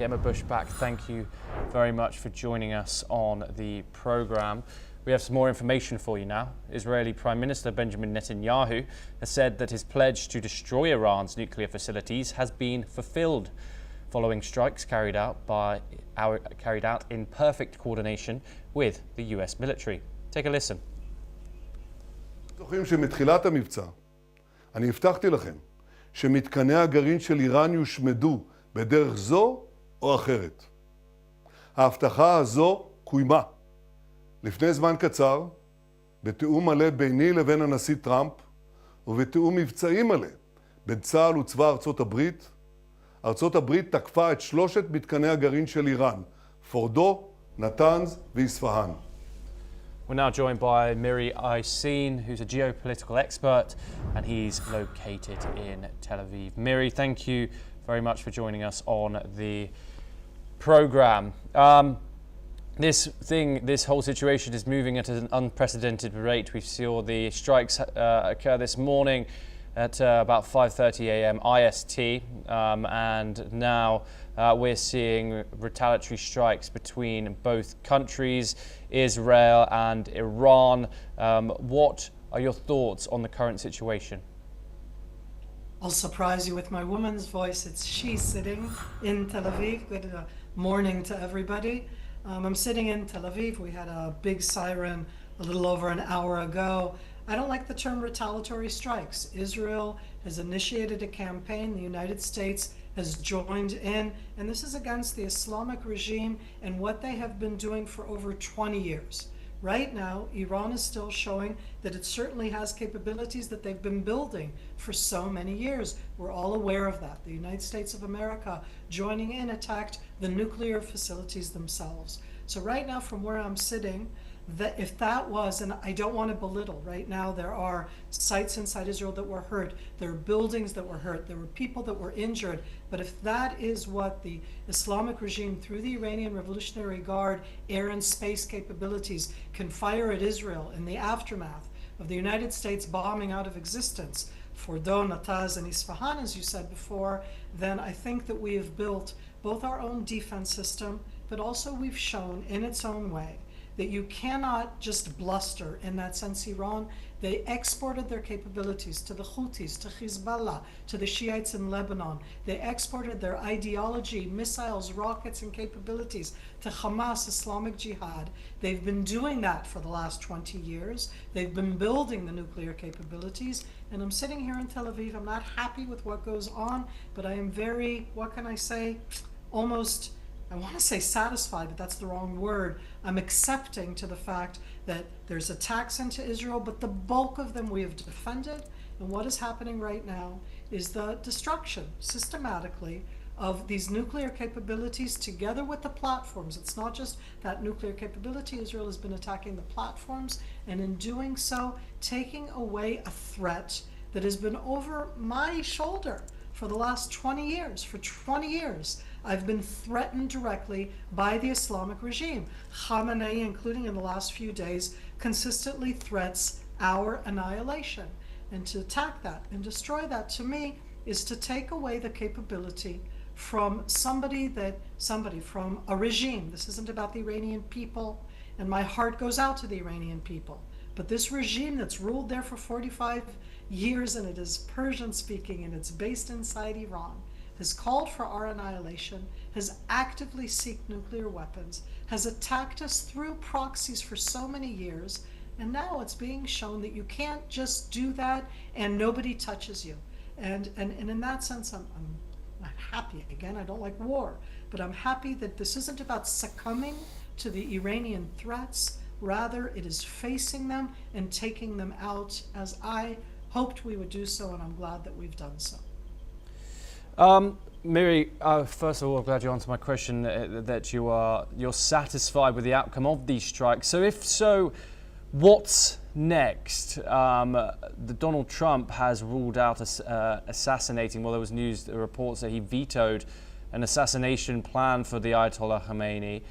Emma Bushback, thank you very much for joining us on the programme. We have some more information for you now. Israeli Prime Minister Benjamin Netanyahu has said that his pledge to destroy Iran's nuclear facilities has been fulfilled, following strikes carried out in perfect coordination with the US military. Take a listen. זוכרים שמתחילת המבצע אני הבטחתי לכם שמתקני הגרעין של איראן יושמדו בדרך זו או אחרת. ההבטחה הזו קוימה. לפני זמן קצר, בתיאום מלא ביני לבין הנשיא טראמפ, ובתיאום מבצעי מלא בין צה"ל וצבא ארצות הברית, ארצות הברית תקפה את שלושת מתקני הגרעין של איראן, פורדו, נתנז ואספהאן. We're now joined by Miri Aysin, who's a geopolitical expert, and he's located in Tel Aviv. Miri, thank you very much for joining us on the program. This whole situation is moving at an unprecedented rate. We saw the strikes occur this morning at about 5:30 a.m. IST, and now we're seeing retaliatory strikes between both countries, Israel and Iran. What are your thoughts on the current situation? I'll surprise you with my woman's voice. It's she sitting in Tel Aviv. Good morning to everybody. I'm sitting in Tel Aviv. We had a big siren a little over an hour ago. I don't like the term retaliatory strikes. Israel has initiated a campaign. The United States has joined in, and this is against the Islamic regime and what they have been doing for over 20 years. Right now, Iran is still showing that it certainly has capabilities that they've been building for so many years. We're all aware of that. The United States of America joining in attacked the nuclear facilities themselves. So right now, from where I'm sitting, that if that was, and I don't want to belittle, right now there are sites inside Israel that were hurt, there are buildings that were hurt, there were people that were injured, but if that is what the Islamic regime through the Iranian Revolutionary Guard air and space capabilities can fire at Israel in the aftermath of the United States bombing out of existence Fordo, Natanz, and Isfahan, as you said before, then I think that we have built both our own defense system, but also we've shown in its own way that you cannot just bluster in that sense. Iran, they exported their capabilities to the Houthis, to Hezbollah, to the Shiites in Lebanon. They exported their ideology, missiles, rockets, and capabilities to Hamas, Islamic Jihad. They've been doing that for the last 20 years. They've been building the nuclear capabilities. And I'm sitting here in Tel Aviv. I'm not happy with what goes on, but I am very, what can I say, almost, I want to say satisfied, but that's the wrong word. I'm accepting to the fact that there's attacks into Israel, but the bulk of them we have defended. And what is happening right now is the destruction, systematically, of these nuclear capabilities together with the platforms. It's not just that nuclear capability. Israel has been attacking the platforms, and in doing so, taking away a threat that has been over my shoulder for the last 20 years. For 20 years, I've been threatened directly by the Islamic regime. Khamenei, including in the last few days, consistently threats our annihilation. And to attack that and destroy that, to me, is to take away the capability from from a regime. This isn't about the Iranian people, and my heart goes out to the Iranian people. But this regime that's ruled there for 45 years, and it is Persian speaking, and it's based inside Iran, has called for our annihilation, has actively sought nuclear weapons, has attacked us through proxies for so many years, and now it's being shown that you can't just do that and nobody touches you. And in that sense, I'm happy. Again, I don't like war, but I'm happy that this isn't about succumbing to the Iranian threats. Rather, it is facing them and taking them out, as I hoped we would do so, and I'm glad that we've done so. Miri, first of all, I'm glad you answered my question that you're satisfied with the outcome of these strikes. So if so, what's next? Donald Trump has ruled out assassinating, well, there was reports that he vetoed an assassination plan for the Ayatollah Khamenei.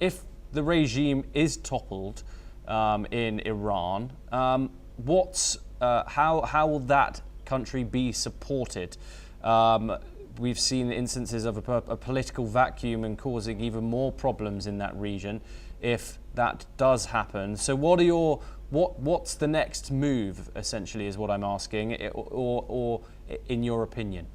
If the regime is toppled in Iran, how will that country be supported? we've seen instances of a political vacuum and causing even more problems in that region if that does happen. So what's the next move, essentially, is what I'm asking, or in your opinion?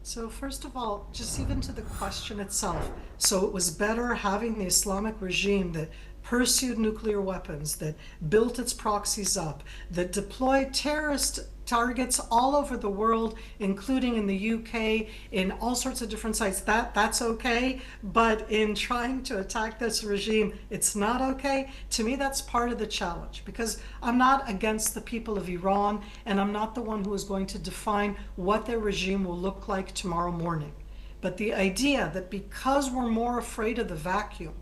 So first of all, just even to the question itself, so it was better having the Islamic regime that pursued nuclear weapons, that built its proxies up, that deployed terrorist targets all over the world, including in the UK, in all sorts of different sites. That's okay, but in trying to attack this regime, it's not okay. To me, that's part of the challenge, because I'm not against the people of Iran, and I'm not the one who is going to define what their regime will look like tomorrow morning. But the idea that because we're more afraid of the vacuum,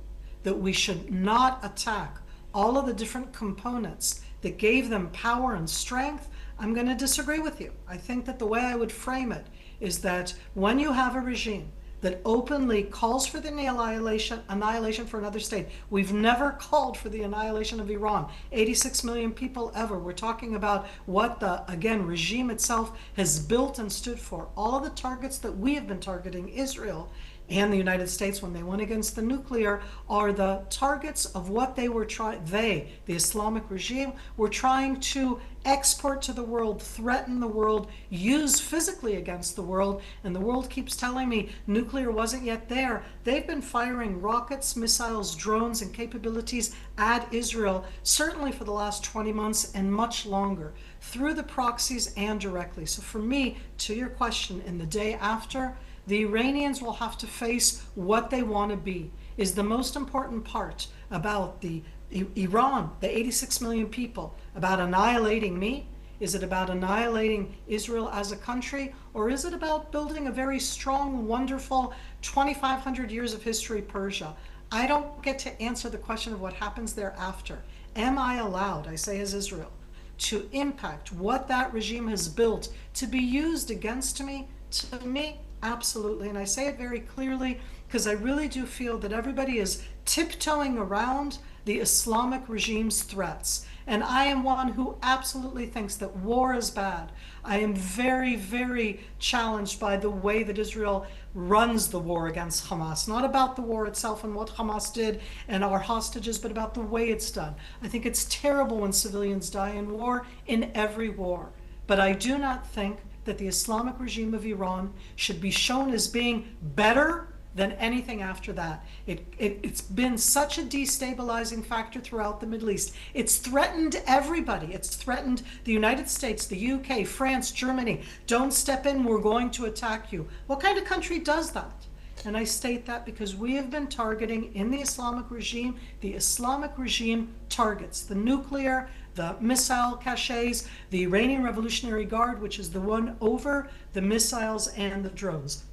that we should not attack all of the different components that gave them power and strength, I'm going to disagree with you. I think that the way I would frame it is that when you have a regime that openly calls for the annihilation for another state, we've never called for the annihilation of Iran. 86 million people ever. We're talking about what the, again, regime itself has built and stood for. All of the targets that we have been targeting, Israel and the United States when they went against the nuclear, are the targets of what they were the Islamic regime, were trying to export to the world, threaten the world, use physically against the world. And the world keeps telling me nuclear wasn't yet there. They've been firing rockets, missiles, drones, and capabilities at Israel, certainly for the last 20 months and much longer, through the proxies and directly. So for me, to your question, in the day after, the Iranians will have to face what they want to be. Is the most important part about the Iran, the 86 million people, about annihilating me? Is it about annihilating Israel as a country? Or is it about building a very strong, wonderful 2,500 years of history Persia? I don't get to answer the question of what happens thereafter. Am I allowed, I say as Israel, to impact what that regime has built to be used against me? To me, absolutely. And I say it very clearly because I really do feel that everybody is tiptoeing around the Islamic regime's threats. And I am one who absolutely thinks that war is bad. I am very, very challenged by the way that Israel runs the war against Hamas. Not about the war itself and what Hamas did and our hostages, but about the way it's done. I think it's terrible when civilians die in war, in every war. But I do not think that the Islamic regime of Iran should be shown as being better than anything after that. It's been such a destabilizing factor throughout the Middle East. It's threatened everybody. It's threatened the United States, the UK, France, Germany. Don't step in, we're going to attack you. What kind of country does that? And I state that because we have been targeting in the Islamic regime targets the nuclear, the missile caches, the Iranian Revolutionary Guard, which is the one over the missiles and the drones,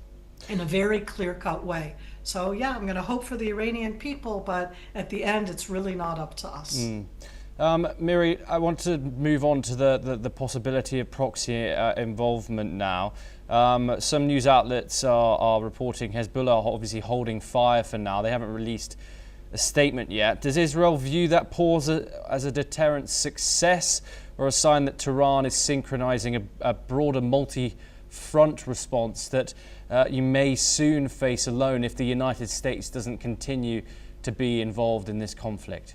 in a very clear-cut way. So yeah, I'm going to hope for the Iranian people, but at the end, it's really not up to us. Miri, I want to move on to the possibility of proxy involvement now. Some news outlets are reporting Hezbollah are obviously holding fire for now. They haven't released a statement yet. Does Israel view that pause as a deterrent success or a sign that Tehran is synchronizing a broader multi-front response that you may soon face alone if the United States doesn't continue to be involved in this conflict?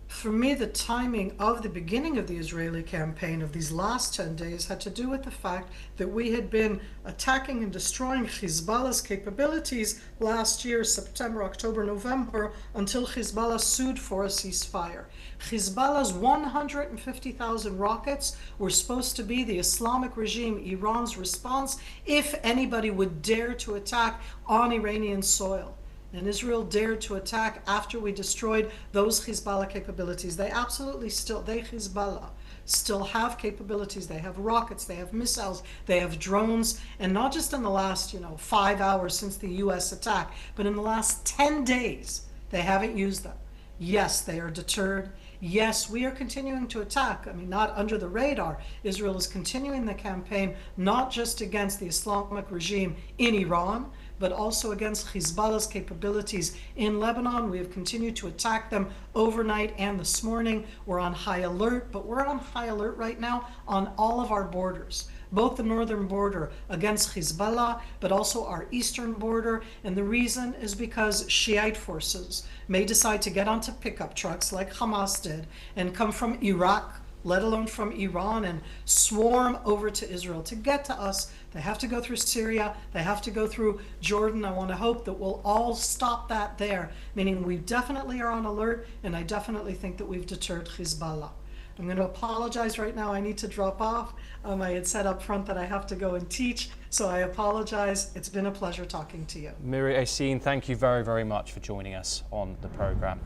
For me, the timing of the beginning of the Israeli campaign of these last 10 days had to do with the fact that we had been attacking and destroying Hezbollah's capabilities last year, September, October, November, until Hezbollah sued for a ceasefire. Hezbollah's 150,000 rockets were supposed to be the Islamic regime, Iran's response, if anybody would dare to attack on Iranian soil. And Israel dared to attack after we destroyed those Hezbollah capabilities. They Hezbollah still have capabilities. They have rockets, they have missiles, they have drones, and not just in the last 5 hours since the US attack, but in the last 10 days, they haven't used them. Yes, they are deterred. Yes, we are continuing to attack. I mean, not under the radar. Israel is continuing the campaign, not just against the Islamic regime in Iran, but also against Hezbollah's capabilities in Lebanon. We have continued to attack them overnight and this morning. We're on high alert, but we're on high alert right now on all of our borders. both the northern border against Hezbollah, but also our eastern border. And the reason is because Shiite forces may decide to get onto pickup trucks like Hamas did and come from Iraq, let alone from Iran, and swarm over to Israel. To get to us, they have to go through Syria, they have to go through Jordan. I want to hope that we'll all stop that there, meaning we definitely are on alert, and I definitely think that we've deterred Hezbollah. I'm going to apologize right now. I need to drop off. I had said up front that I have to go and teach, so I apologize. It's been a pleasure talking to you. Miri Asin, thank you very, very much for joining us on the program.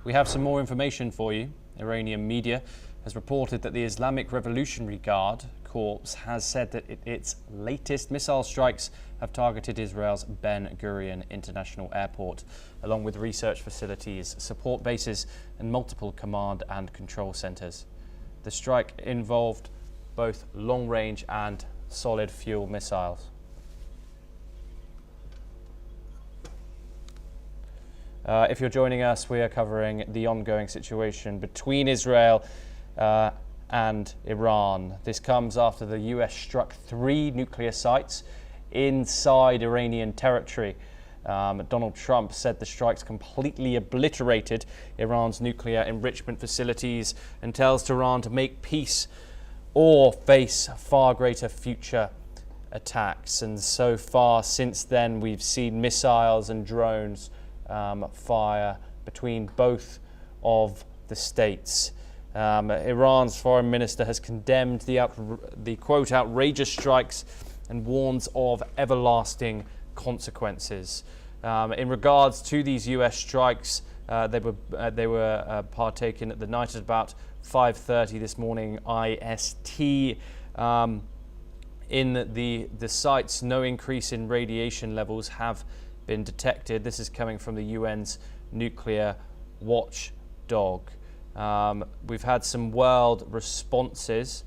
We have some more information for you. Iranian media has reported that the Islamic Revolutionary Guard Corps has said that its latest missile strikes have targeted Israel's Ben Gurion International Airport, along with research facilities, support bases, and multiple command and control centers. The strike involved both long-range and solid fuel missiles. If you're joining us, we are covering the ongoing situation between Israel and Iran. This comes after the US struck 3 nuclear sites inside Iranian territory. Donald Trump said the strikes completely obliterated Iran's nuclear enrichment facilities and tells Tehran to make peace or face far greater future attacks. And so far since then, we've seen missiles and drones fire between both of the states. Iran's foreign minister has condemned the quote outrageous strikes and warns of everlasting consequences. In regards to these US strikes, they were partaken at the night at about 5:30 this morning IST. In the sites, no increase in radiation levels have been detected. This is coming from the UN's nuclear watchdog. We've had some world responses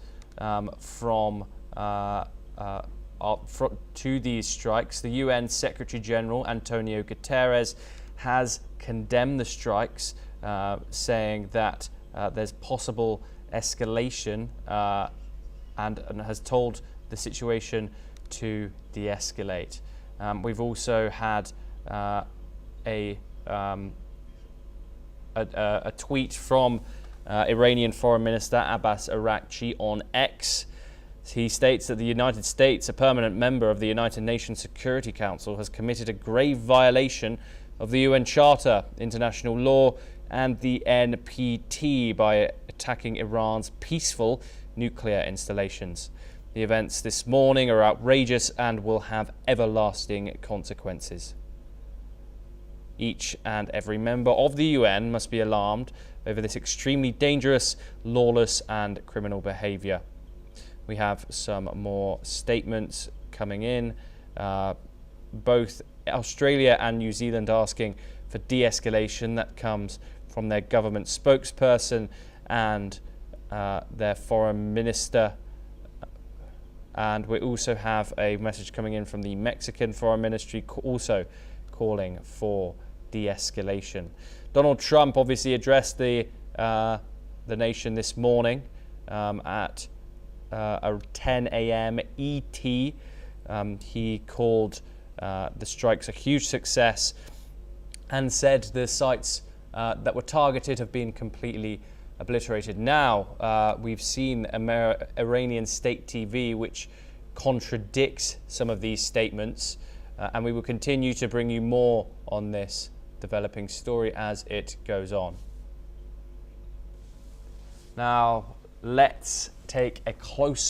to these strikes. The UN Secretary General Antonio Guterres has condemned the strikes, saying that there's possible escalation and has told the situation to de-escalate. We've also had a tweet from Iranian Foreign Minister Abbas Araghchi on X. He states that the United States, a permanent member of the United Nations Security Council, has committed a grave violation of the UN Charter, international law, and the NPT by attacking Iran's peaceful nuclear installations. The events this morning are outrageous and will have everlasting consequences. Each and every member of the UN must be alarmed over this extremely dangerous, lawless, and criminal behavior. We have some more statements coming in. Both Australia and New Zealand asking for de-escalation. That comes from their government spokesperson and their foreign minister. And we also have a message coming in from the Mexican Foreign Ministry also calling for de-escalation. Donald Trump obviously addressed the nation this morning at 10 a.m. ET. He called the strikes a huge success and said the sites that were targeted have been completely obliterated. Now, we've seen Iranian state TV, which contradicts some of these statements, and we will continue to bring you more on this developing story as it goes on. Now, let's take a close